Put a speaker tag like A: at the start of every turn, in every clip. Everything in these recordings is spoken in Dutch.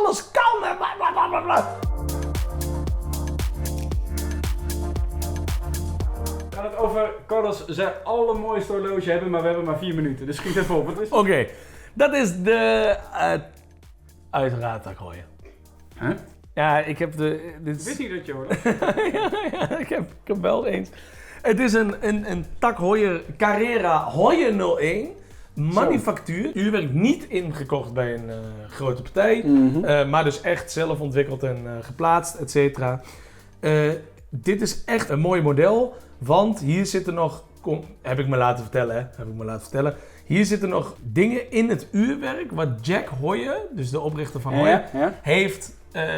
A: alles kan en bla bla bla bla bla.
B: We gaan het over Carlos zijn allermooiste horloge hebben, maar we hebben maar 4 minuten. Dus schiet even op. Wat is het?
A: Oké, dat is de... uiteraard Tag Heuer.
B: Huh?
A: Ja, ik heb de...
B: Ik wist niet dat je horloge...
A: ja, ik heb wel eens. Het is een Tag Heuer Carrera Heuer 01 manufactuur. Uurwerk niet ingekocht bij een grote partij, maar dus echt zelf ontwikkeld en geplaatst, et cetera. Dit is echt een mooi model, want hier zitten nog, heb ik me laten vertellen, hier zitten nog dingen in het uurwerk wat Jack Heuer, dus de oprichter van Heuer, heeft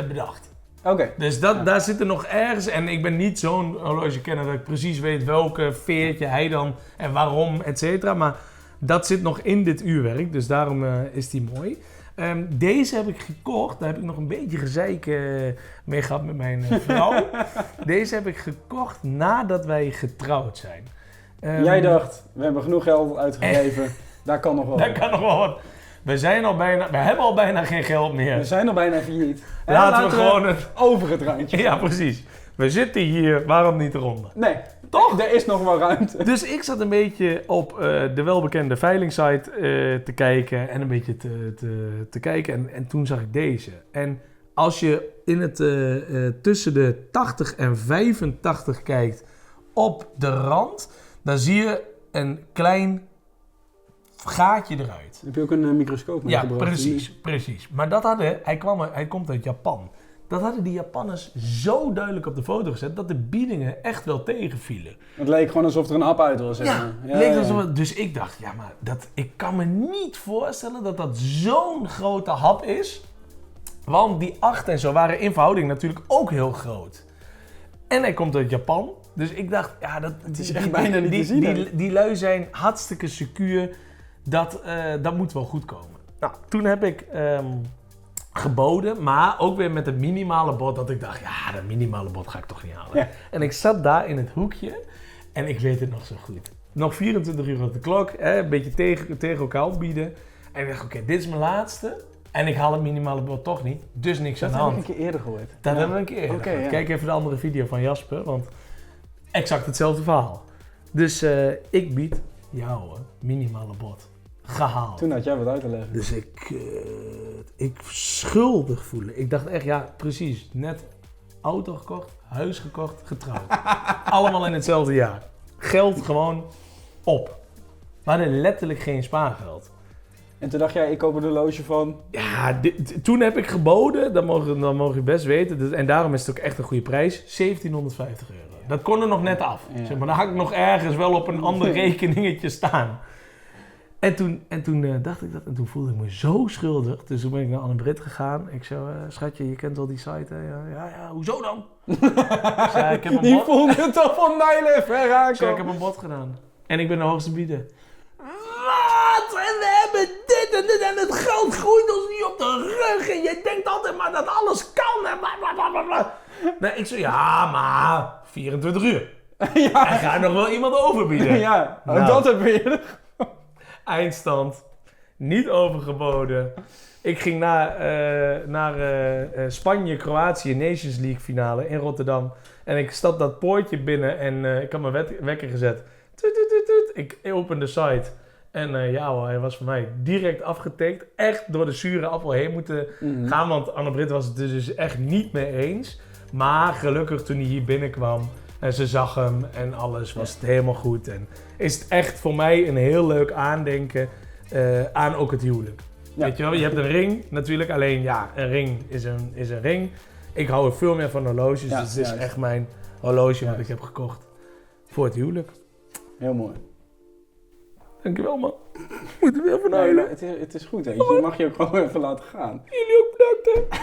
A: bedacht.
B: Oké.
A: Dus daar zit er nog ergens, en ik ben niet zo'n horlogekenner dat ik precies weet welke veertje hij dan en waarom, et cetera. Maar dat zit nog in dit uurwerk, dus daarom is die mooi. Deze heb ik gekocht, daar heb ik nog een beetje gezeik mee gehad met mijn vrouw. Deze heb ik gekocht nadat wij getrouwd zijn.
B: Jij dacht, we hebben genoeg geld uitgegeven, daar kan nog wel
A: Daar kan nog wel wat. We hebben al bijna geen geld meer.
B: We zijn al bijna failliet.
A: Laten we gewoon het...
B: over het randje.
A: Ja, precies. We zitten hier, waarom niet eronder?
B: Nee, toch? Er is nog wel ruimte.
A: Dus ik zat een beetje op de welbekende veilingsite te kijken en een beetje te kijken en toen zag ik deze. En als je in het tussen de 80 en 85 kijkt op de rand, dan zie je een klein gaatje eruit.
B: Heb je ook een microscoop meegebracht?
A: Ja, precies. Maar hij komt uit Japan. Dat hadden die Japanners zo duidelijk op de foto gezet dat de biedingen echt wel tegenvielen.
B: Het leek gewoon alsof er een hap uit was.
A: Dus ik dacht, ik kan me niet voorstellen dat dat zo'n grote hap is. Want die 8 en zo waren in verhouding natuurlijk ook heel groot. En hij komt uit Japan. Dus ik dacht,
B: het is echt bijna niet te zien.
A: Die lui zijn hartstikke secuur. Dat moet wel goed komen. Nou, toen heb ik geboden, maar ook weer met een minimale bod. Dat ik dacht, dat minimale bod ga ik toch niet halen. Ja. En ik zat daar in het hoekje en ik weet het nog zo goed. Nog 24 uur op de klok, een beetje tegen elkaar opbieden. En ik dacht, oké, dit is mijn laatste. En ik haal het minimale bod toch niet, dus niks aan de hand.
B: Dat heb ik een keer eerder gehoord.
A: Dat hebben we een keer eerder gehoord. Ja. Kijk even de andere video van Jasper, want exact hetzelfde verhaal. Dus ik bied jou minimale bod. Gehaald.
B: Toen had jij wat uit te leggen.
A: Dus ik schuldig voelen. Ik dacht echt, precies. Net auto gekocht, huis gekocht, getrouwd. Allemaal in hetzelfde jaar. Geld gewoon op. We hadden letterlijk geen spaargeld.
B: En toen dacht jij, ik koop een horloge van...
A: Ja, toen heb ik geboden. Dat mogen je best weten. En daarom is het ook echt een goede prijs. €1750. Dat kon er nog net af. Ja. Zeg maar dan had ik nog ergens wel op een ander rekeningetje staan. En toen dacht ik dat en toen voelde ik me zo schuldig. Dus toen ben ik naar Anne-Brit gegaan. Ik zei, schatje, je kent wel die site, hè? Ja, hoezo dan? Ik heb
B: die vond het toch van mijlen ver aankomen.
A: Ik heb een bod gedaan. En ik ben de hoogste bieder. Wat? En we hebben dit en dit en het geld groeit ons niet op de rug. En je denkt altijd maar dat alles kan en bla bla bla bla. Nee, ik zei, maar 24 uur. Ja. En ga nog wel iemand overbieden.
B: Ja, dat heb je.
A: Eindstand, niet overgeboden. Ik ging naar Spanje-Kroatië Nations League finale in Rotterdam. En ik stap dat poortje binnen en ik had mijn wekker gezet. Ik open de site. En hij was voor mij direct afgetikt. Echt door de zure appel heen moeten gaan. Want Anne-Brit was het dus echt niet mee eens. Maar gelukkig toen hij hier binnenkwam en ze zag hem en alles, was het helemaal goed. En is het echt voor mij een heel leuk aandenken aan ook het huwelijk. Ja. Weet je wel, je hebt een ring natuurlijk, alleen een ring is een ring. Ik hou er veel meer van horloges, dus het is echt mijn horloge wat ik heb gekocht voor het huwelijk.
B: Heel mooi.
A: Dankjewel man. Ik moet er weer van huilen.
B: Het is goed hè, je mag je ook gewoon even laten gaan.
A: Jullie ook bedankt hè.